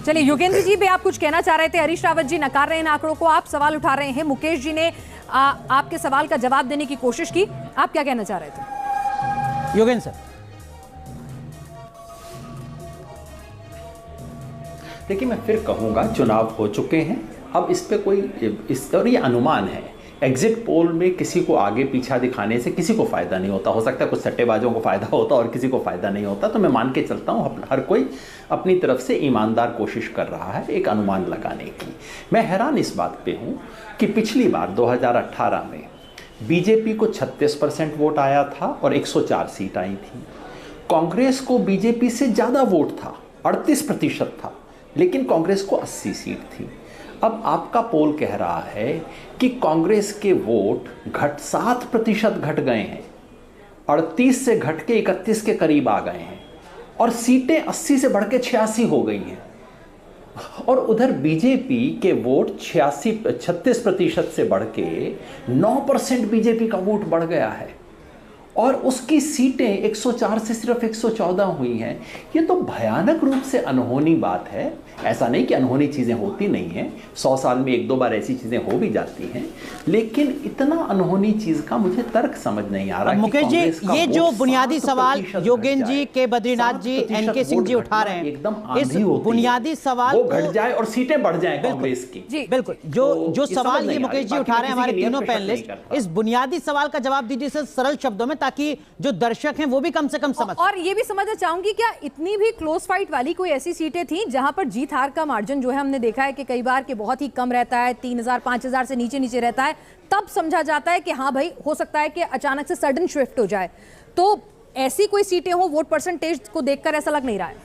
चलिए योगेंद्र जी भी आप कुछ कहना चाह रहे थे। हरीश रावत जी नकार रहे हैं इन आंकड़ों को, आप सवाल उठा रहे हैं। मुकेश जी ने आपके सवाल का जवाब देने की कोशिश की, आप क्या कहना चाह रहे थे? योगेंद्र सर, देखिए मैं फिर कहूँगा चुनाव हो चुके हैं, अब इस पे कोई और ये अनुमान है। एग्जिट पोल में किसी को आगे पीछा दिखाने से किसी को फ़ायदा नहीं होता। हो सकता है कुछ सट्टेबाजों को फ़ायदा होता और किसी को फ़ायदा नहीं होता। तो मैं मान के चलता हूँ हर कोई अपनी तरफ से ईमानदार कोशिश कर रहा है एक अनुमान लगाने की। मैं हैरान इस बात पे हूँ कि पिछली बार 2018 में बीजेपी को 36% वोट आया था और 104 सीट आई थी। कांग्रेस को बीजेपी से ज़्यादा वोट था, 38% था, लेकिन कांग्रेस को 80 सीट थी। अब आपका पोल कह रहा है कि कांग्रेस के वोट 7% घट गए हैं, 38 से घट के 31 के करीब आ गए हैं और सीटें 80 से बढ़ के 86 हो गई हैं। और उधर बीजेपी के वोट 36% से बढ़ के 9% बीजेपी का वोट बढ़ गया है और उसकी सीटें 104 से सिर्फ 114 हुई हैं। ये तो भयानक रूप से अनहोनी बात है। ऐसा नहीं कि अनहोनी चीज़ें होती नहीं हैं, 100 साल में 1-2 बार ऐसी चीज़ें हो भी जाती हैं, लेकिन इतना अनहोनी चीज़ का मुझे तर्क समझ नहीं आ रहा। मुकेश जी, ये जो बुनियादी सवाल योगेंद्र जी के बद्रीनाथ जी एनके सिंह जी उठा रहे हैं, एकदम इस बुनियादी सवाल वो घट जाए और सीटें बढ़ जाएं कांग्रेस की। जी बिल्कुल, जो सवाल ये मुकेश जी उठा रहे हैं, हमारे तीनों पैनलिस्ट, इस बुनियादी सवाल का जवाब दीजिए सर सरल शब्दों में, ताकि जो दर्शक हैं वो भी कम से कम समझ। और ये भी समझना चाहूंगी, क्या इतनी भी क्लोज फाइट वाली कोई ऐसी सीटें थी जहां पर जीत हार का मार्जिन जो है हमने देखा है कि कई बार के बहुत ही कम रहता है, 3000 5000 से नीचे नीचे रहता है, तब समझा जाता है कि हाँ भाई हो सकता है कि अचानक से सडन शिफ्ट हो जाए। तो ऐसी कोई सीटें हो, वोट परसेंटेज को देखकर ऐसा लग नहीं रहा है।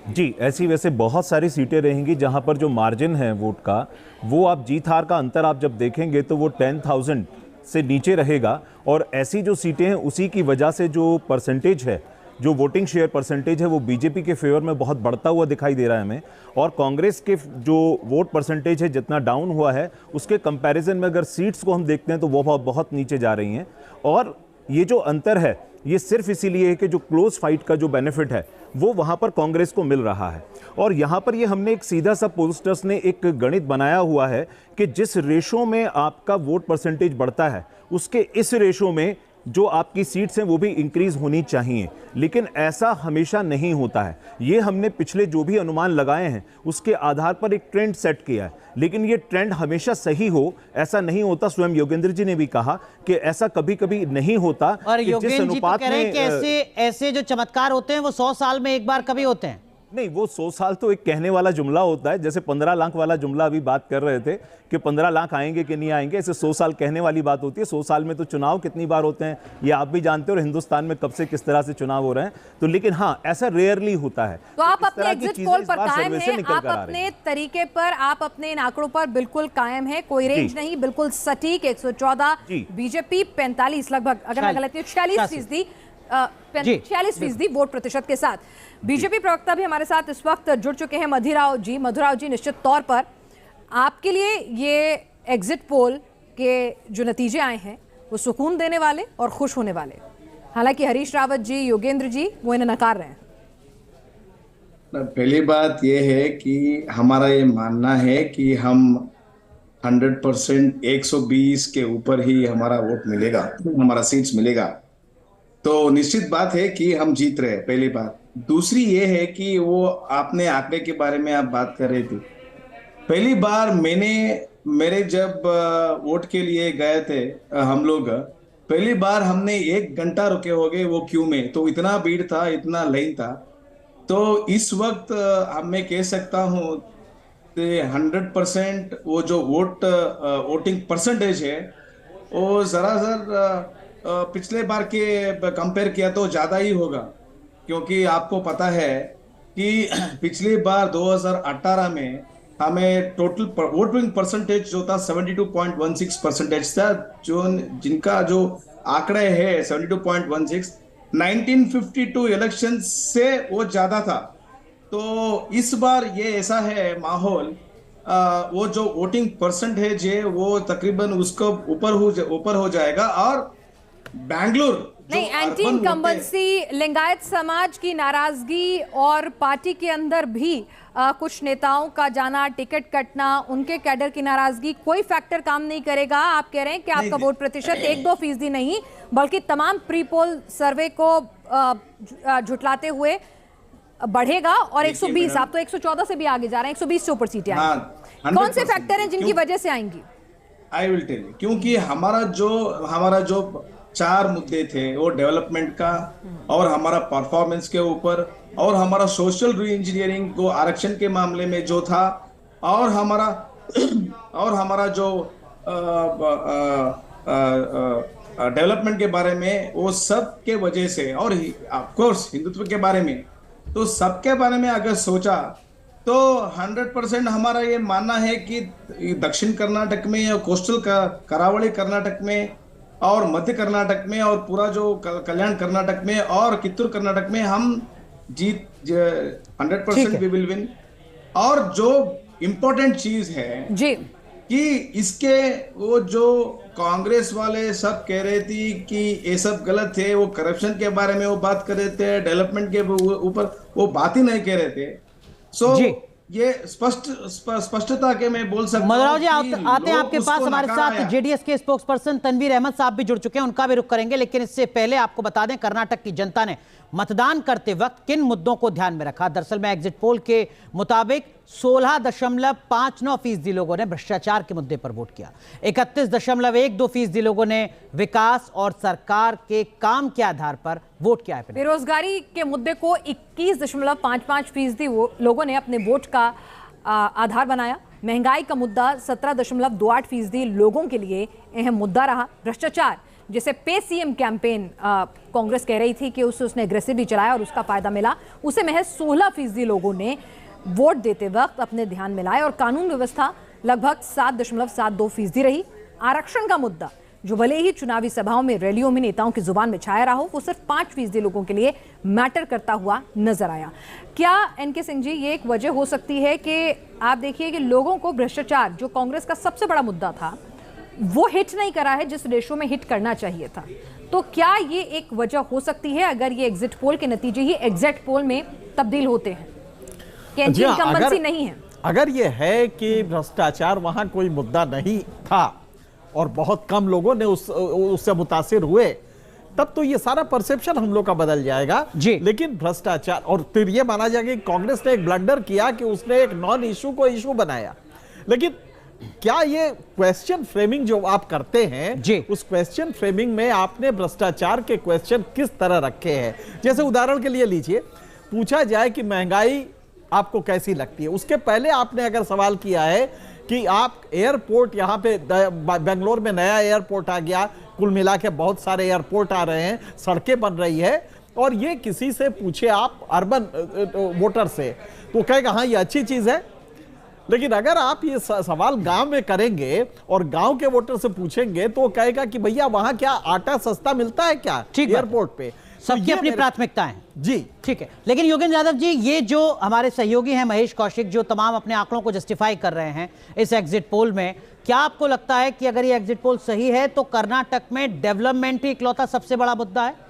जी, ऐसी वैसे बहुत सारी सीटें रहेंगी जहां पर जो मार्जिन है वोट का, वो आप जीत हार का अंतर आप जब देखेंगे तो वो 10,000 से नीचे रहेगा। और ऐसी जो सीटें हैं उसी की वजह से जो परसेंटेज है, जो वोटिंग शेयर परसेंटेज है, वो बीजेपी के फेवर में बहुत बढ़ता हुआ दिखाई दे रहा है हमें। और कांग्रेस के जो वोट परसेंटेज है जितना डाउन हुआ है, उसके कंपैरिजन में अगर सीट्स को हम देखते हैं तो वो बहुत नीचे जा रही हैं। और ये जो अंतर है ये सिर्फ इसीलिए है कि जो क्लोज फाइट का जो बेनिफिट है वो वहाँ पर कांग्रेस को मिल रहा है। और यहाँ पर ये हमने एक सीधा सा पोस्टर्स ने एक गणित बनाया हुआ है कि जिस रेशो में आपका वोट परसेंटेज बढ़ता है, उसके इस रेशो में जो आपकी सीट्स हैं वो भी इंक्रीज होनी चाहिए। लेकिन ऐसा हमेशा नहीं होता है। ये हमने पिछले जो भी अनुमान लगाए हैं उसके आधार पर एक ट्रेंड सेट किया है, लेकिन ये ट्रेंड हमेशा सही हो ऐसा नहीं होता। स्वयं योगेंद्र जी ने भी कहा कि ऐसा कभी कभी नहीं होता। और योगेंद्र जी तो कह रहे हैं कि ऐसे जो चमत्कार होते हैं वो 100 साल में एक बार कभी होते हैं। नहीं, वो 100 साल तो एक कहने वाला जुमला होता है। जैसे 15 लाख वाला जुमला अभी बात कर रहे थे कि 15 लाख आएंगे कि नहीं आएंगे, ऐसे 100 साल कहने वाली बात होती है। 100 साल में तो चुनाव कितनी बार होते हैं ये आप भी जानते हो, और हिंदुस्तान में कब से किस तरह से चुनाव हो रहे हैं। तो लेकिन हाँ, ऐसा रेयरली होता है। तो आप अपने एग्जिट पोल पर कायम हैं, आप अपने तरीके पर, आप अपने इन आंकड़ों पर बिल्कुल कायम है, कोई रेंज नहीं, बिल्कुल सटीक 114, बीजेपी 45 लगभग, अगर मैं गलत नहीं 46% 46% वोट प्रतिशत के साथ। बीजेपी प्रवक्ता भी हमारे साथ इस वक्त जुड़ चुके हैं, मधुराव जी। निश्चित तौर पर आपके लिए ये एग्जिट पोल के जो नतीजे आए हैं वो सुकून देने वाले और खुश होने वाले। हालांकि हरीश रावत जी, योगेंद्र जी वो इन्हें नकार रहे हैं। पहली बात ये है कि हमारा ये मानना है कि हम 100% 120 के ऊपर ही हमारा वोट मिलेगा, हमारा सीट्स मिलेगा। तो निश्चित बात है कि हम जीत रहे हैं, पहली बात। दूसरी ये है कि वो आपने आंकड़े के बारे में आप बात कर रहे थे। पहली बार मेरे जब वोट के लिए गए थे हम लोग, पहली बार हमने 1 घंटा रुके हो गए वो क्यू में, तो इतना भीड़ था, इतना लाइन था। तो इस वक्त मैं कह सकता हूँ 100% वो जो वोटिंग परसेंटेज है वो जरा पिछले बार के कंपेयर किया तो ज़्यादा ही होगा, क्योंकि आपको पता है कि पिछली बार 2018 में हमें टोटल वोटिंग परसेंटेज जो था 72.16% था, जिनका जो आंकड़े है 72.16 1952 इलेक्शन से वो ज़्यादा था। तो इस बार ये ऐसा है माहौल, वो जो वोटिंग परसेंटेज है वो तकरीबन उसको ऊपर हो जाएगा। और बैंगलोर नहीं, एंटी इनकम्बेंसी, लिंगायत समाज की नाराजगी और पार्टी के अंदर भी कुछ नेताओं का जाना, टिकट कटना, उनके कैडर की नाराजगी, कोई फैक्टर काम नहीं करेगा। आप कह रहे हैं कि आपका वोट प्रतिशत 1-2% नहीं बल्कि तमाम प्री पोल सर्वे को झुटलाते हुए बढ़ेगा और 120, आप तो 114 से भी आगे जा रहे हैं, 120 से ऊपर सीटें आएंगी। कौन से फैक्टर हैं जिनकी वजह से आएंगी? आई विल टेल यू, क्योंकि हमारा जो 4 मुद्दे थे वो डेवलपमेंट का और हमारा परफॉर्मेंस के ऊपर और हमारा सोशल री इंजीनियरिंग को आरक्षण के मामले में जो था और हमारा जो डेवलपमेंट के बारे में, वो सब के वजह से, और ऑफ कोर्स हिंदुत्व के बारे में, तो सबके बारे में अगर सोचा तो 100% हमारा ये मानना है कि दक्षिण कर्नाटक में और कोस्टल करावली कर्नाटक में और मध्य कर्नाटक में और पूरा जो कल्याण कर्नाटक में और कित्तूर कर्नाटक में हम जीत 100% वी विल विन। और जो इम्पोर्टेंट चीज है जी कि इसके वो जो कांग्रेस वाले सब कह रहे थी कि ये सब गलत है, वो करप्शन के बारे में वो बात कर रहे थे, डेवलपमेंट के ऊपर वो बात ही नहीं कह रहे थे। सो ये स्पष्टता के मैं बोल सकता हूं। मदनराव जी आते हैं आपके पास, हमारे साथ जेडीएस के स्पोक्सपर्सन तनवीर अहमद साहब भी जुड़ चुके हैं, उनका भी रुख करेंगे, लेकिन इससे पहले आपको बता दें कर्नाटक की जनता ने मतदान करते वक्त किन मुद्दों को ध्यान में रखा। दरअसल में एग्जिट पोल के मुताबिक 16.59% लोगों ने भ्रष्टाचार के मुद्दे पर वोट किया, 31.12% लोगों ने विकास और सरकार के काम के आधार पर वोट किया है। बेरोजगारी के मुद्दे को 21.55% लोगों ने अपने वोट का आधार बनाया। महंगाई का मुद्दा 17.28% लोगों के लिए अहम मुद्दा रहा। भ्रष्टाचार, जैसे पे सीएम कैंपेन कांग्रेस कह रही थी कि उसने एग्रेसिवली चलाया और उसका फायदा मिला, उसे महज 16% लोगों ने वोट देते वक्त अपने ध्यान में लाए। और कानून व्यवस्था लगभग 7.72% रही। आरक्षण का मुद्दा, जो भले ही चुनावी सभाओं में, रैलियों में नेताओं की जुबान में छाया रहा हो, वो सिर्फ 5% लोगों के लिए मैटर करता हुआ नजर आया। क्या एनके सिंह जी ये एक वजह हो सकती है कि आप देखिए कि लोगों को भ्रष्टाचार, जो कांग्रेस का सबसे बड़ा मुद्दा था, वो हिट नहीं करा है जिस रेशो में हिट करना चाहिए था? तो क्या ये एक वजह हो सकती है अगर ये एग्जिट पोल के नतीजे ही एग्जिट पोल में तब्दील होते हैं कि इनकम्बेंसी नहीं है? अगर ये है कि भ्रष्टाचार वहां कोई मुद्दा नहीं था और बहुत कम लोगों ने उससे मुतासिर हुए, तब तो ये सारा परसेप्शन हम लोग का बदल जाएगा जी। लेकिन भ्रष्टाचार, और फिर ये माना जाएगा कि कांग्रेस ने एक ब्लंडर किया कि उसने एक नॉन इशू को इशू बनाया। लेकिन क्या ये क्वेश्चन फ्रेमिंग जो आप करते हैं जी, उस क्वेश्चन फ्रेमिंग में आपने भ्रष्टाचार के क्वेश्चन किस तरह रखे हैं? जैसे उदाहरण के लिए लीजिए, पूछा जाए कि महंगाई आपको कैसी लगती है, उसके पहले आपने अगर सवाल किया है कि आप एयरपोर्ट, यहाँ पे बेंगलोर में नया एयरपोर्ट आ गया, कुल मिला के बहुत सारे एयरपोर्ट आ रहे हैं, सड़कें बन रही है, और ये किसी से पूछे आप अर्बन वोटर से, तो कहेगा हाँ ये अच्छी चीज है। लेकिन अगर आप ये सवाल गांव में करेंगे और गांव के वोटर से पूछेंगे तो कहेगा कि भैया वहां क्या आटा सस्ता मिलता है क्या एयरपोर्ट पे? सबकी अपनी प्राथमिकताएं जी, ठीक है। लेकिन योगेंद्र यादव जी, ये जो हमारे सहयोगी हैं महेश कौशिक, जो तमाम अपने आंकड़ों को जस्टिफाई कर रहे हैं इस एग्जिट पोल में, क्या आपको लगता है कि अगर ये एग्जिट पोल सही है तो कर्नाटक में डेवलपमेंट ही इकलौता सबसे बड़ा मुद्दा है?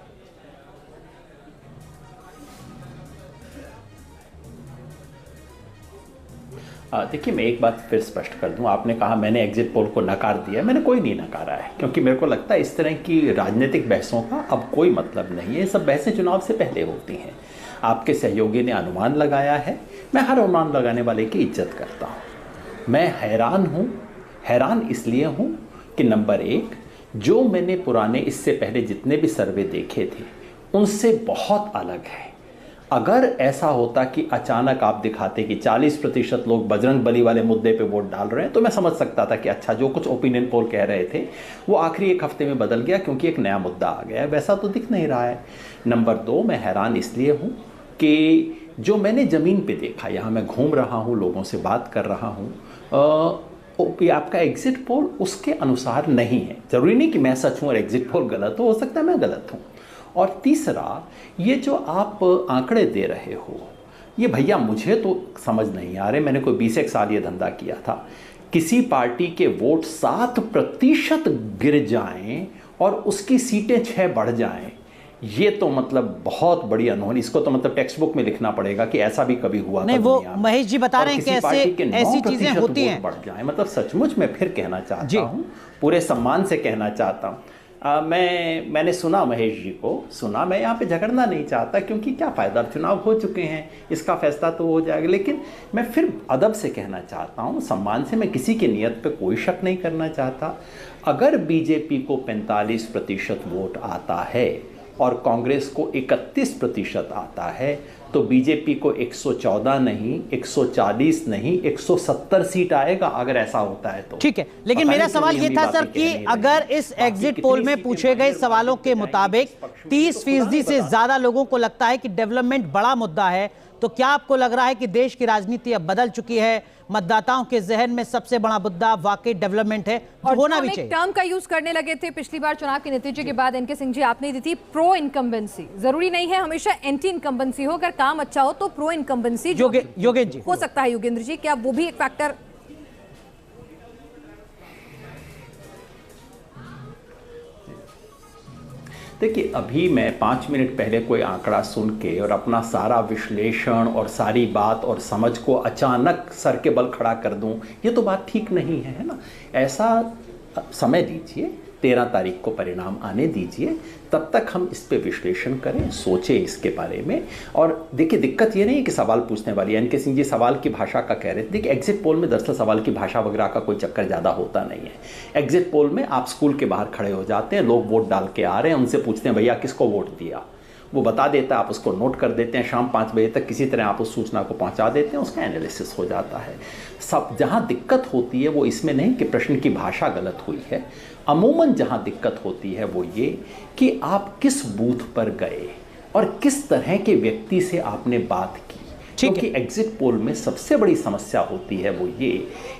देखिए, मैं एक बात फिर स्पष्ट कर दूं। आपने कहा मैंने एग्जिट पोल को नकार दिया, मैंने कोई नहीं नकारा है, क्योंकि मेरे को लगता है इस तरह की राजनीतिक बहसों का अब कोई मतलब नहीं है। सब बहसें चुनाव से पहले होती हैं। आपके सहयोगी ने अनुमान लगाया है, मैं हर अनुमान लगाने वाले की इज्जत करता हूं। मैं हैरान इसलिए हूं कि नंबर 1, जो मैंने पुराने इससे पहले जितने भी सर्वे देखे थे उनसे बहुत अलग है। अगर ऐसा होता कि अचानक आप दिखाते कि 40% लोग बजरंग बली वाले मुद्दे पे वोट डाल रहे हैं, तो मैं समझ सकता था कि अच्छा, जो कुछ ओपिनियन पोल कह रहे थे वो आखिरी एक हफ्ते में बदल गया क्योंकि एक नया मुद्दा आ गया। वैसा तो दिख नहीं रहा है। नंबर 2, मैं हैरान इसलिए हूँ कि जो मैंने ज़मीन पे देखा, यहाँ मैं घूम रहा हूँ, लोगों से बात कर रहा हूँ, आपका एग्जिट पोल उसके अनुसार नहीं है। ज़रूरी नहीं कि मैं सच हूँ और एग्जिट पोल गलत हो सकता है मैं गलत हूँ। और तीसरा, ये जो आप आंकड़े दे रहे हो, ये भैया मुझे तो समझ नहीं आ रहे। मैंने कोई 20 साल ये धंधा किया था। किसी पार्टी के वोट 7% गिर जाएं और उसकी सीटें 6 बढ़ जाएं, ये तो मतलब बहुत बड़ी अनहोनी, इसको तो मतलब टेक्स्ट बुक में लिखना पड़ेगा कि ऐसा भी कभी हुआ नहीं। वो महेश जी बता रहे हैं कि ऐसी चीजें होती हैं, बढ़ जाए, मतलब सचमुच मैं फिर कहना चाहता हूँ, पूरे सम्मान से कहना चाहता हूँ, मैंने सुना महेश जी को सुना, मैं यहाँ पे झगड़ना नहीं चाहता क्योंकि क्या फ़ायदा, चुनाव हो चुके हैं, इसका फैसला तो हो जाएगा। लेकिन मैं फिर अदब से कहना चाहता हूँ, सम्मान से, मैं किसी की नीयत पे कोई शक नहीं करना चाहता। अगर बीजेपी को 45% वोट आता है और कांग्रेस को 31% आता है तो बीजेपी को 114 नहीं, 140 नहीं, 170 सीट आएगा अगर ऐसा होता है तो। ठीक है, लेकिन मेरा सवाल ये था सर कि अगर इस एग्जिट पोल में पूछे गए सवालों के मुताबिक 30% से ज्यादा लोगों को लगता है कि डेवलपमेंट बड़ा मुद्दा है, तो क्या आपको लग रहा है कि देश की राजनीति अब बदल चुकी है, मतदाताओं के जहन में सबसे बड़ा मुद्दा वाकई डेवलपमेंट है, और होना भी चाहिए? टर्म का यूज करने लगे थे पिछली बार चुनाव के नतीजे के बाद, एनके सिंह जी आपने दी थी प्रो इनकम्बेंसी। जरूरी नहीं है हमेशा एंटी इनकम्बेंसी हो, अगर काम अच्छा हो तो प्रो इनकम्बेंसी योगेंद्र जी हो सकता है। योगेंद्र जी, क्या वो भी एक फैक्टर? देखिए, अभी मैं 5 मिनट पहले कोई आंकड़ा सुन के और अपना सारा विश्लेषण और सारी बात और समझ को अचानक सर के बल खड़ा कर दूं, ये तो बात ठीक नहीं है ना। ऐसा समय दीजिए, 13 तारीख को परिणाम आने दीजिए, तब तक हम इस पे विश्लेषण करें, सोचें इसके बारे में। और देखिए, दिक्कत ये नहीं है कि सवाल पूछने वाली है, एनके सिंह जी सवाल की भाषा का कह रहे थे। देखिए, एग्जिट पोल में दरअसल सवाल की भाषा वगैरह का कोई चक्कर ज़्यादा होता नहीं है। एग्जिट पोल में आप स्कूल के बाहर खड़े हो जाते हैं, लोग वोट डाल के आ रहे हैं, उनसे पूछते हैं भैया किसको वोट दिया, वो बता देता है, आप उसको नोट कर देते हैं, शाम 5 बजे तक किसी तरह आप उस सूचना को पहुंचा देते हैं, उसका एनालिसिस हो जाता है। सब जहां दिक्कत होती है वो इसमें नहीं कि प्रश्न की भाषा गलत हुई है, अमूमन जहां दिक्कत होती है वो ये कि आप किस बूथ पर गए और किस तरह के व्यक्ति से आपने बात की। क्योंकि एग्जिट पोल में सबसे बड़ी समस्या होती है वो ये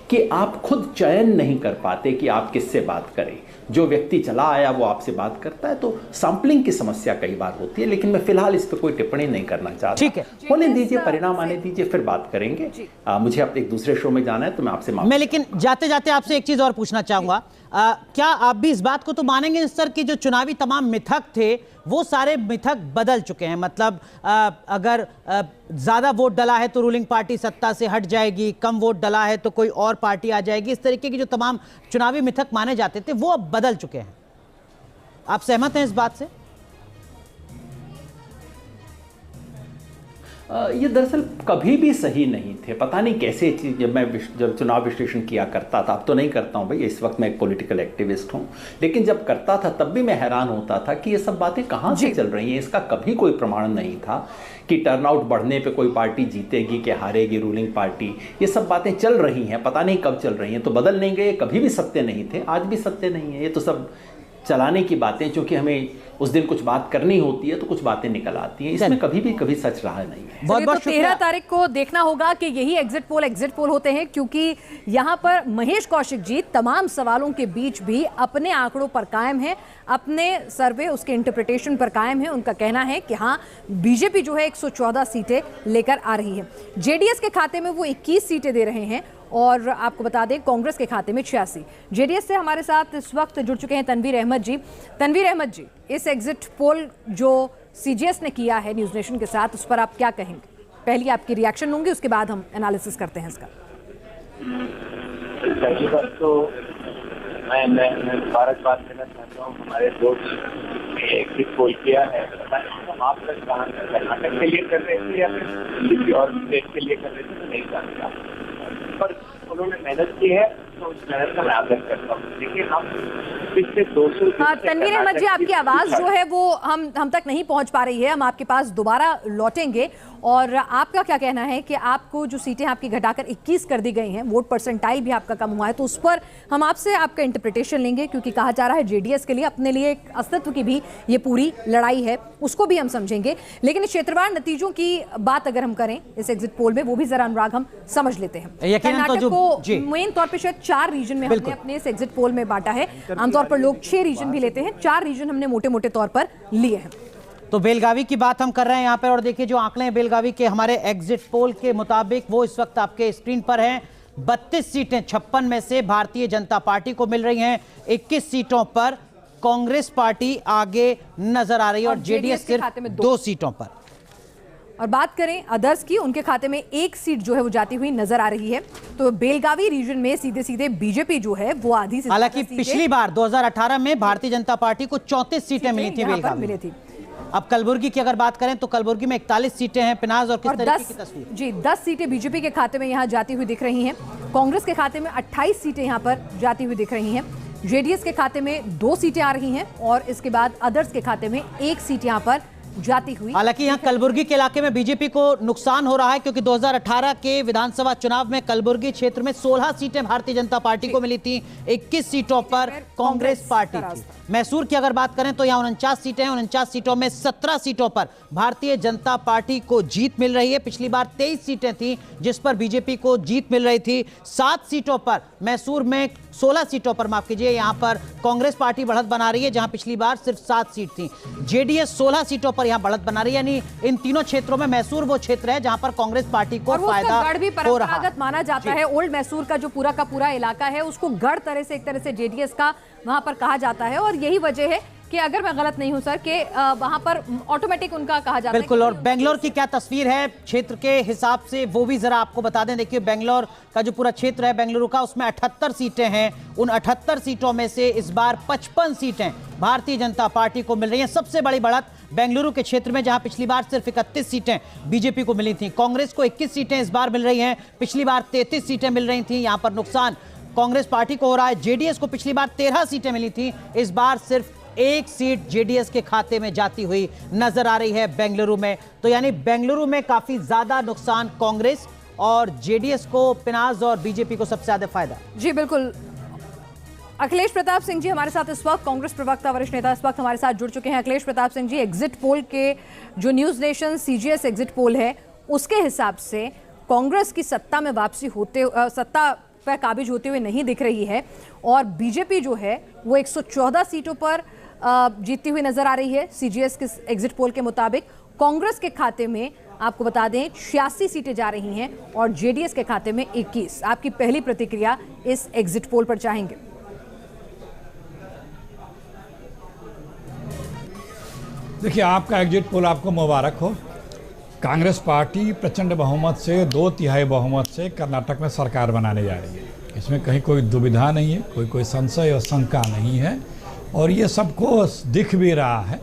कि आप खुद चयन नहीं कर पाते कि आप किससे बात करें। जो व्यक्ति चला आया वो आपसे बात करता है, तो सैंपलिंग की समस्या कई बार होती है। लेकिन मैं फिलहाल इस पर कोई टिप्पणी नहीं करना चाहता। ठीक है, होने दीजिए, परिणाम आने दीजिए, फिर बात करेंगे। मुझे अब एक दूसरे शो में जाना है तो मैं आपसे मैं लेकिन जाते जाते आपसे एक चीज और पूछना चाहूंगा, क्या आप भी इस बात को तो मानेंगे सर कि जो चुनावी तमाम मिथक थे वो सारे मिथक बदल चुके हैं? मतलब अगर ज्यादा वोट डला है तो रूलिंग पार्टी सत्ता से हट जाएगी, कम वोट डला है तो कोई और पार्टी आ जाएगी, इस तरीके की जो तमाम चुनावी मिथक माने जाते थे वो अब बदल चुके हैं। आप सहमत हैं इस बात से? ये दरअसल कभी भी सही नहीं थे, पता नहीं कैसे चीज़। जब चुनाव विश्लेषण किया करता था, अब तो नहीं करता हूँ भाई, इस वक्त मैं एक पॉलिटिकल एक्टिविस्ट हूँ, लेकिन जब करता था तब भी मैं हैरान होता था कि ये सब बातें कहाँ से चल रही हैं। इसका कभी कोई प्रमाण नहीं था कि टर्नआउट बढ़ने पे कोई पार्टी जीतेगी कि हारेगी रूलिंग पार्टी। ये सब बातें चल रही हैं, पता नहीं कब चल रही हैं, तो बदल नहीं गए, कभी भी सत्य नहीं थे, आज भी सत्य नहीं है। ये तो सब चलाने की बातें, क्योंकि हमें उस दिन कुछ बात करनी होती है तो कुछ बातें निकल आती हैं, इसमें कभी सच रहा नहीं है। बहुत बहुत 13 तारीख को देखना होगा कि यही एग्जिट पोल होते हैं, क्योंकि यहाँ पर महेश कौशिक जी तमाम सवालों के बीच भी अपने आंकड़ों पर कायम है, अपने सर्वे उसके इंटरप्रिटेशन पर कायम है। उनका कहना है कि हाँ, बीजेपी जो है 114 सीटें लेकर आ रही है, जेडीएस के खाते में वो 21 सीटें दे रहे हैं, और आपको बता दें कांग्रेस के खाते में 86। जेडीएस से हमारे साथ इस वक्त जुड़ चुके हैं तनवीर अहमद जी। तनवीर अहमद जी, इस एग्जिट पोल जो सीजीएस ने किया है न्यूज़ नेशन के साथ, उस पर आप क्या कहेंगे? पहली आपकी रिएक्शन लूंगी, उसके बाद हम एनालिसिस करते हैं इसका। पहली बात तो मैं मुबारकबाद देना चाहता हूँ हमारे दोस्त ने एग्जिट पोल किया है। आप तक कर्नाटक के लिए कर रहे थे या फिर किसी और स्टेट के लिए कर रहे थे तो नहीं जानता, पर उन्होंने मेहनत की है तो उस मेहनत का मैं आदर करता हूँ। देखिए, हम पिछले 200 तनवीर अहमद जी, आपकी आवाज जो है वो हम तक नहीं पहुंच पा रही है, हम आपके पास दोबारा लौटेंगे। और आपका क्या कहना है कि आपको जो सीटें आपकी घटाकर 21 कर दी गई हैं, वोट परसेंटाइल भी आपका कम हुआ है, तो उस पर हम आपसे आपका इंटरप्रिटेशन लेंगे, क्योंकि कहा जा रहा है जेडीएस के लिए अपने लिए एक अस्तित्व की भी ये पूरी लड़ाई है, उसको भी हम समझेंगे। लेकिन इस क्षेत्रवार नतीजों की बात अगर हम करें इस एग्जिट पोल में, वो भी जरा अनुराग हम समझ लेते हैं। कर्नाटक को मेन तौर पर शायद 4 रीजन में हमने अपने इस एग्जिट पोल में बांटा है। आमतौर पर लोग 6 रीजन भी लेते हैं, 4 रीजन हमने मोटे मोटे तौर पर लिए हैं। तो बेलगावी की बात हम कर रहे हैं यहाँ पर, और देखिए जो आंकड़े हैं बेलगावी के हमारे एग्जिट पोल के मुताबिक वो इस वक्त आपके स्क्रीन पर हैं। 32 सीटें 56 में से भारतीय जनता पार्टी को मिल रही हैं, 21 सीटों पर कांग्रेस पार्टी आगे नजर आ रही है और जेडीएस सिर्फ 2 सीटों पर। और बात करें अदर्स की, उनके खाते में 1 सीट जो है वो जाती हुई नजर आ रही है। तो बेलगावी रीजन में सीधे सीधे बीजेपी जो है वो आधी से, हालांकि पिछली बार 2018 में भारतीय जनता पार्टी को 34 सीटें मिली थी बेलगावी में। अब कलबुर्गी की अगर बात करें तो कलबुर्गी में 41 सीटें हैं। पिनाज और किस तरीके की तस्वीर? जी 10 सीटें बीजेपी के खाते में यहां जाती हुई दिख रही हैं। कांग्रेस के खाते में 28 सीटें यहां पर जाती हुई दिख रही हैं। जेडीएस के खाते में 2 सीटें आ रही हैं और इसके बाद अदर्स के खाते में 1 सीट यहां पर जाती हुई। हालांकि यहां कलबुर्गी के इलाके में बीजेपी को नुकसान हो रहा है क्योंकि 2018 के विधानसभा चुनाव में कलबुर्गी क्षेत्र में 16 सीटें भारतीय जनता पार्टी को मिली थी, 21 सीटों पर कांग्रेस पार्टी थी। मैसूर की अगर बात करें तो यहां 49 सीटें हैं, 49 सीटों में 17 सीटों पर भारतीय जनता पार्टी को जीत मिल रही है। पिछली बार 23 सीटें थी जिस पर बीजेपी को जीत मिल रही थी। 7 सीटों पर मैसूर में 16 सीटों पर माफ कीजिए, यहां पर कांग्रेस पार्टी बढ़त बना रही है जहां पिछली बार सिर्फ 7 सीट थी। जेडीएस 16 सीटों पर यहां बढ़त बना रही है, यानी इन तीनों क्षेत्रों में मैसूर वो क्षेत्र है जहां पर कांग्रेस पार्टी को फायदा हो रहा है। माना जाता है ओल्ड मैसूर का जो पूरा इलाका है उसको गढ़ तरह से एक तरह से जेडीएस का वहां पर कहा जाता है और यही वजह है कि अगर मैं गलत नहीं हूं सर कि वहां पर ऑटोमेटिक उनका कहा जाता है। बिल्कुल। और बेंगलोर की क्या तस्वीर है क्षेत्र के हिसाब से वो भी जरा आपको बता दें। देखिए बेंगलोर का जो पूरा क्षेत्र है बेंगलुरु का, उसमें 78 सीटें हैं। उन 78 सीटों में से इस बार 55 सीटें भारतीय जनता पार्टी को मिल रही हैं। सबसे बड़ी बढ़त बेंगलुरु के क्षेत्र में जहां पिछली बार सिर्फ 31 सीटें बीजेपी को मिली थी। कांग्रेस को 21 सीटें इस बार मिल रही हैं, पिछली बार 33 सीटें मिल रही थी। यहां पर नुकसान कांग्रेस पार्टी को हो रहा है। जेडीएस को पिछली बार 13 सीटें मिली थी, इस बार सिर्फ 1 सीट जेडीएस के खाते में जाती हुई नजर आ रही है बेंगलुरु में। तो यानी बेंगलुरु में काफी ज्यादा नुकसान कांग्रेस और जेडीएस को, पिनाज और बीजेपी को सबसे ज्यादा फायदा। जी बिल्कुल। अखिलेश प्रताप सिंह जी हमारे साथ इस वक्त, कांग्रेस प्रवक्ता वरिष्ठ नेता इस वक्त हमारे साथ जुड़ चुके हैं। अखिलेश प्रताप सिंह जी, एग्जिट पोल के जो news nation CGS exit poll है उसके हिसाब से कांग्रेस की सत्ता में वापसी होते, सत्ता पर काबिज होते हुए नहीं दिख रही है और बीजेपी जो है वो 114 सीटों पर जीतती हुई नजर आ रही है सीजीएस के एग्जिट पोल के मुताबिक। कांग्रेस के खाते में आपको बता दें 86 सीटें जा रही हैं और जेडीएस के खाते में 21। आपकी पहली प्रतिक्रिया इस एग्जिट पोल पर चाहेंगे? देखिए, आपका एग्जिट पोल आपको मुबारक हो। कांग्रेस पार्टी प्रचंड बहुमत से, 2/3 बहुमत से कर्नाटक में सरकार बनाने जा रही है। इसमें कहीं कोई दुविधा नहीं है, कोई संशय और शंका नहीं है और ये सबको दिख भी रहा है।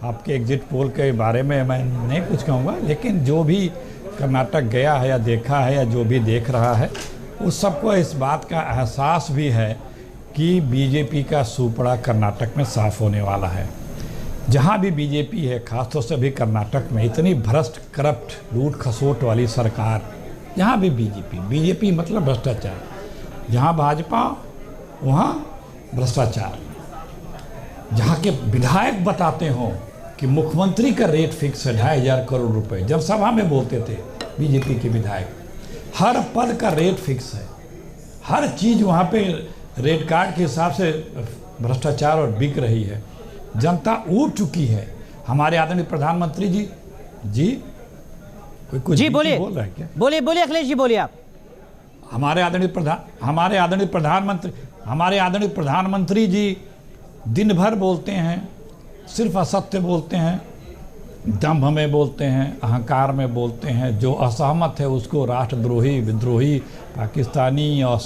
आपके एग्जिट पोल के बारे में मैं नहीं कुछ कहूँगा, लेकिन जो भी कर्नाटक गया है या देखा है या जो भी देख रहा है उस सबको इस बात का एहसास भी है कि बीजेपी का सुपड़ा कर्नाटक में साफ होने वाला है। जहाँ भी बीजेपी है, खासतौर से अभी कर्नाटक में इतनी भ्रष्ट, करप्ट, लूट खसोट वाली सरकार, जहाँ भी बीजेपी मतलब भ्रष्टाचार, जहाँ भाजपा वहाँ भ्रष्टाचार। जहाँ के विधायक बताते हों कि मुख्यमंत्री का रेट फिक्स है 2,500 करोड़ रुपए, जब सभा में बोलते थे बीजेपी के विधायक, हर पद का रेट फिक्स है, हर चीज़ वहाँ पे रेट कार्ड के हिसाब से भ्रष्टाचार और बिक रही है। जनता उठ चुकी है। हमारे आदरणीय प्रधानमंत्री जी कोई जी बोलिए, बोल रहे हैं क्या? बोलिए अखिलेश जी, बोलिए आप। हमारे आदरणीय प्रधानमंत्री जी दिन भर बोलते हैं, सिर्फ असत्य बोलते हैं, दंभ में बोलते हैं, अहंकार में बोलते हैं। जो असहमत है उसको राष्ट्रद्रोही, विद्रोही, पाकिस्तानी और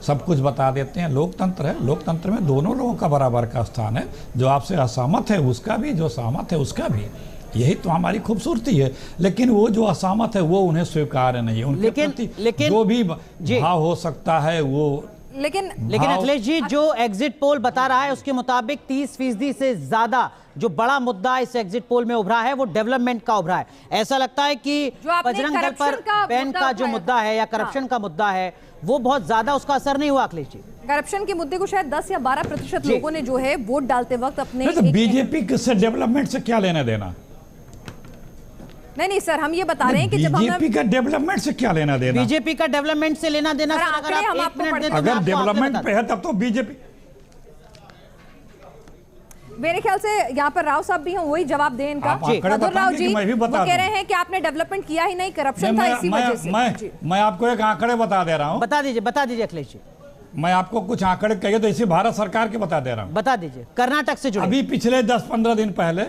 सब कुछ बता देते हैं। लोकतंत्र है, लोकतंत्र में दोनों लोगों का बराबर का स्थान है। जो आपसे असहमत है उसका भी, जो सहमत है उसका भी। यही तो हमारी खूबसूरती है। लेकिन वो जो असहमत है वो उन्हें स्वीकार्य नहीं है। उनके प्रति जो भी भाव हो सकता है वो। लेकिन अखिलेश जी, जो एग्जिट पोल बता रहा है उसके मुताबिक 30% से ज्यादा जो बड़ा मुद्दा इस एग्जिट पोल में उभरा है वो डेवलपमेंट का उभरा है। ऐसा लगता है कि बजरंग दल पर बैन का जो मुद्दा है या करप्शन का मुद्दा है वो बहुत ज्यादा उसका असर नहीं हुआ। अखिलेश जी, करप्शन के मुद्दे को शायद 10 या 12% लोगों ने जो है वोट डालते वक्त अपने बीजेपी से डेवलपमेंट से क्या लेना देना? नहीं सर, हम ये बता रहे हैं कि जब बीजेपी का डेवलपमेंट से क्या लेना देना? बीजेपी का डेवलपमेंट से लेना देना अगर डेवलपमेंट पे है तब तो बीजेपी। मेरे ख्याल से यहाँ पर राव साहब भी हैं, वही जवाब दें इनका। मधुर राव जी वो कह रहे हैं कि आपने डेवलपमेंट किया ही नहीं, करप्शन था इसी वजह से। मैं आपको एक आंकड़े बता दे रहा हूँ। बता दीजिए अखिलेश जी। मैं आपको कुछ आंकड़े कहिए तो इसी भारत सरकार के बता दे रहा हूं। बता दीजिए, कर्नाटक से जुड़े। अभी पिछले 10-15 दिन पहले,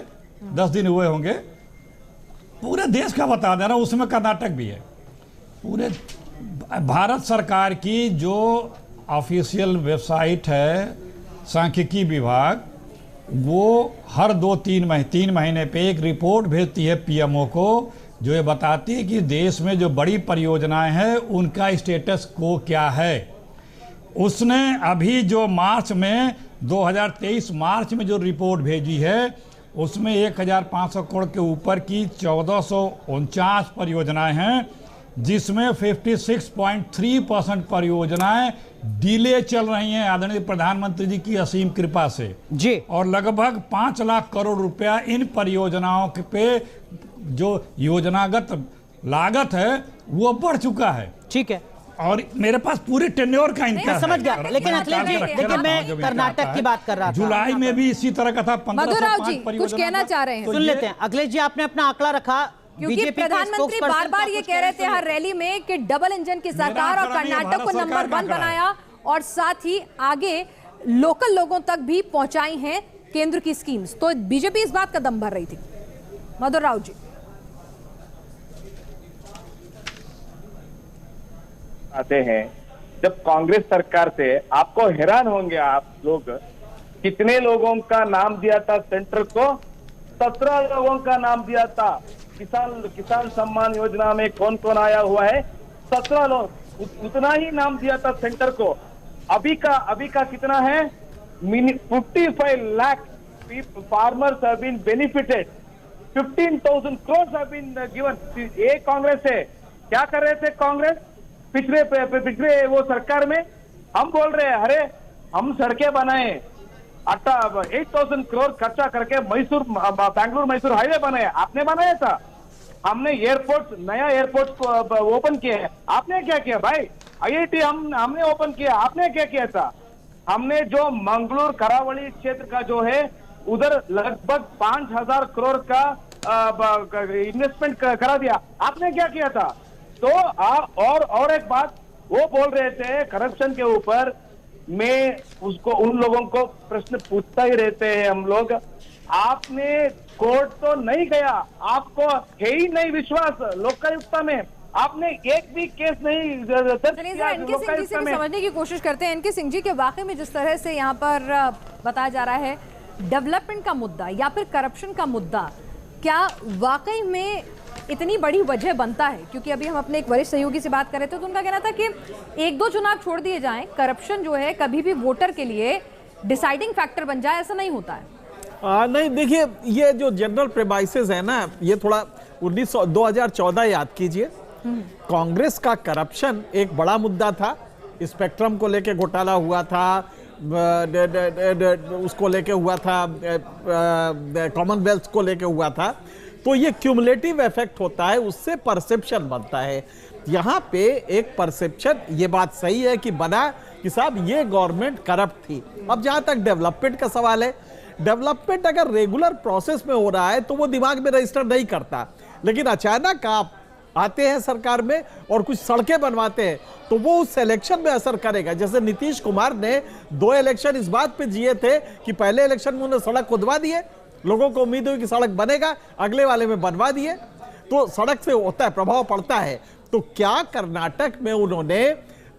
10 दिन हुए होंगे, पूरे देश का बता दे रहा हूं, उसमें कर्नाटक भी है। पूरे भारत सरकार की जो ऑफिशियल वेबसाइट है सांख्यिकी विभाग, वो हर 3 महीने पे एक रिपोर्ट भेजती है पीएमओ को, जो ये बताती है कि देश में जो बड़ी परियोजनाएं हैं उनका स्टेटस को क्या है। उसने अभी जो मार्च में 2023 मार्च में जो रिपोर्ट भेजी है, उसमें 1500 करोड़ के ऊपर की 1449 परियोजनाएं हैं, जिसमें 56.3% परियोजनाएं डिले चल रही हैं आदरणीय प्रधानमंत्री जी की असीम कृपा से जी। और लगभग 5 लाख करोड़ रुपया इन परियोजनाओं पे जो योजनागत लागत है वो बढ़ चुका है। ठीक है, और मेरे पास पूरे टेन्योर का इनका है। समझ गया, लेकिन अखिलेश जी देखिए, मैं कर्नाटक की बात कर रहा था। जुलाई में भी इसी तरह का था। मधुराव जी कुछ कहना चाह रहे हैं, सुन लेते हैं। अखिलेश जी, आपने अपना आंकड़ा रखा, क्योंकि प्रधानमंत्री बार-बार ये कह रहे थे हर रैली में कि डबल इंजन की सरकार और कर्नाटक को नंबर 1 बनाया, और साथ ही आगे लोकल लोगों तक भी पहुंचाई हैं केंद्र की स्कीम्स। तो बीजेपी इस बात का दम भर रही थी। मधुराव जी आते हैं जब कांग्रेस सरकार से, आपको हैरान होंगे आप लोग, कितने लोगों का नाम दिया था सेंटर को? 17 लोगों का नाम दिया था। किसान सम्मान योजना में कौन कौन आया हुआ है? 17 लोग, उतना ही नाम दिया था सेंटर को। अभी का कितना है? 55 lakh farmers have been benefited, 15,000 crores have been given. ये कांग्रेस है। क्या कर रहे थे कांग्रेस पिछले वो सरकार में? हम बोल रहे हैं, अरे हम सड़कें बनाए, 8,000 करोड़ खर्चा करके बैंगलोर मैसूर हाईवे बनाया। आपने बनाया था? हमने नया एयरपोर्ट को ओपन किया है। आपने क्या किया भाई? IIT हमने ओपन किया। आपने क्या किया था? हमने जो मंगलूर करावली क्षेत्र का जो है, उधर लगभग 5,000 करोड़ का इन्वेस्टमेंट करा दिया। आपने क्या किया था? तो और एक बात, वो बोल रहे थे करप्शन के ऊपर, मैं उसको उन लोगों को प्रश्न पूछता ही रहते हैं हम लोग। आपने कोर्ट तो नहीं गया, आपको है ही नहीं विश्वास लोकायुक्ता में, आपने एक भी केस नहीं दर्ज किया लोकायुक्ता में। समझने की कोशिश करते हैं एनके सिंह जी के वाकई में जिस तरह से यहाँ पर बताया जा रहा है डेवलपमेंट का मुद्दा या फिर करप्शन का मुद्दा, क्या वाकई में इतनी बड़ी वजह बनता है? क्योंकि अभी हम अपने एक वरिष्ठ सहयोगी से बात कर रहे थे तो उनका कहना था कि 1-2 चुनाव छोड़ दिए जाएं, करप्शन जो है कभी भी वोटर के लिए डिसाइडिंग फैक्टर बन जाए, ऐसा नहीं होता है। नहीं, देखिए, ये जो जनरल प्रेमाइसेस है ना, ये थोड़ा 2014 याद कीजिए। कांग्रेस का करप्शन एक बड़ा मुद्दा था। स्पेक्ट्रम को लेके घोटाला हुआ था, उसको लेके हुआ था, कॉमनवेल्थ को लेके हुआ था। तो ये क्यूमुलेटिव इफेक्ट होता है, उससे परसेप्शन बनता है। यहाँ पे एक परसेप्शन, ये बात सही है कि बना कि साहब ये गवर्नमेंट करप्ट थी। अब जहाँ तक डेवलपमेंट का सवाल है, डेवलपमेंट अगर रेगुलर प्रोसेस में हो रहा है तो वो दिमाग में रजिस्टर नहीं करता, लेकिन अचानक आप आते हैं सरकार में और कुछ सड़कें बनवाते हैं तो वो उस इलेक्शन में असर करेगा। जैसे नीतीश कुमार ने 2 इलेक्शन इस बात पे जिए थे कि पहले इलेक्शन में उन्होंने सड़क खुदवा दिए, लोगों को उम्मीद हुई कि सड़क बनेगा, अगले वाले में बनवा दिए, तो सड़क से होता है, प्रभाव पड़ता है। तो क्या कर्नाटक में उन्होंने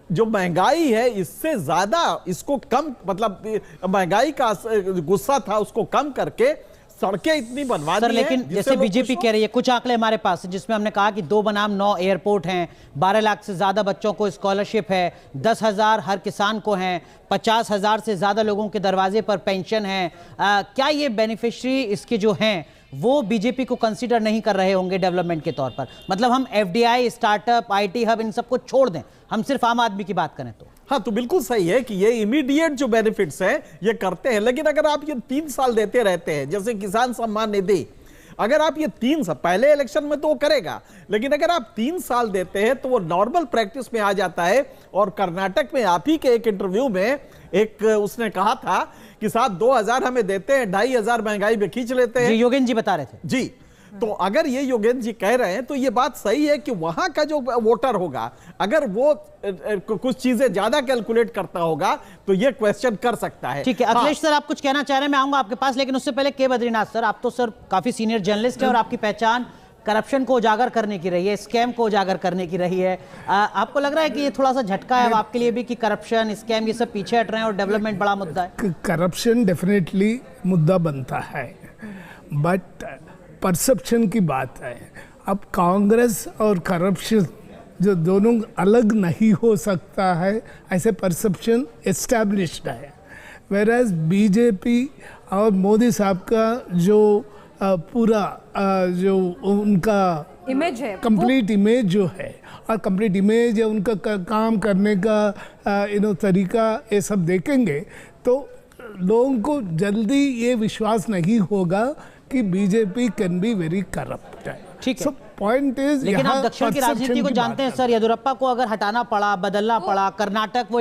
जो महंगाई है इससे ज्यादा इसको कम, मतलब महंगाई का गुस्सा था उसको कम करके सड़कें इतनी बनवा दी हैं। लेकिन जैसे बीजेपी कह रही है, कुछ आंकड़े हमारे पास हैं जिसमें हमने कहा कि 2 बनाम 9 एयरपोर्ट हैं, 12 लाख से ज्यादा बच्चों को स्कॉलरशिप है, 10,000 हर किसान को हैं, 50,000 से ज्यादा लोगों के दरवाजे पर पेंशन है। क्या ये बेनिफिशियरी इसके जो हैं वो बीजेपी को कंसीडर नहीं कर रहे होंगे डेवलपमेंट के तौर पर? मतलब हम FDI, स्टार्टअप, IT हब, इन सबको छोड़ दें, हम सिर्फ आम आदमी की बात करें तो? हाँ, तो बिल्कुल सही है कि ये इमीडिएट जो बेनिफिट्स हैं ये करते हैं, लेकिन अगर आप ये 3 साल देते रहते हैं, जैसे किसान सम्मान निधि, अगर आप ये 3 साल, पहले इलेक्शन में तो वो करेगा, लेकिन अगर आप 3 साल देते हैं तो वो नॉर्मल प्रैक्टिस में आ जाता है। और कर्नाटक में आप ही के एक इंटरव्यू में एक उसने कहा था कि साहब 2,000 हमें देते हैं, 2,500 महंगाई में खींच लेते हैं। योगेंद्र जी बता रहे थे जी। तो अगर ये योगेंद्र जी कह रहे हैं तो ये बात सही है कि वहां का जो वोटर होगा, अगर वो कुछ चीजें ज्यादा कैलकुलेट करता होगा तो ये क्वेश्चन कर सकता है। ठीक है अखिलेश सर, आप कुछ कहना चाह रहे हैं, मैं आऊंगा आपके पास, लेकिन उससे पहले के बद्रीनाथ सर, आप तो सर काफी सीनियर जर्नलिस्ट हैं और आपकी पहचान करप्शन को उजागर करने की रही है, स्कैम को उजागर करने की रही है। आपको लग रहा है कि ये थोड़ा सा झटका है आपके लिए भी कि करप्शन, स्कैम ये सब पीछे हट रहे हैं और डेवलपमेंट बड़ा मुद्दा है? करप्शन डेफिनेटली मुद्दा बनता है, बट परसेप्शन की बात है। अब कांग्रेस और करप्शन जो दोनों अलग नहीं हो सकता है, ऐसे परसेप्शन एस्टैब्लिश्ड है। वेराज बीजेपी और मोदी साहब का जो पूरा जो उनका इमेज है, कंप्लीट इमेज जो है, और कंप्लीट इमेज है उनका काम करने का तरीका, ये सब देखेंगे तो लोगों को जल्दी ये विश्वास नहीं होगा कि BJP can be very corrupt. ठीक है, पॉइंट इज, लेकिन आप दक्षिण की राजनीति को जानते हैं सर, येदियुरप्पा को अगर हटाना पड़ा, बदलना पड़ा, कर्नाटक वो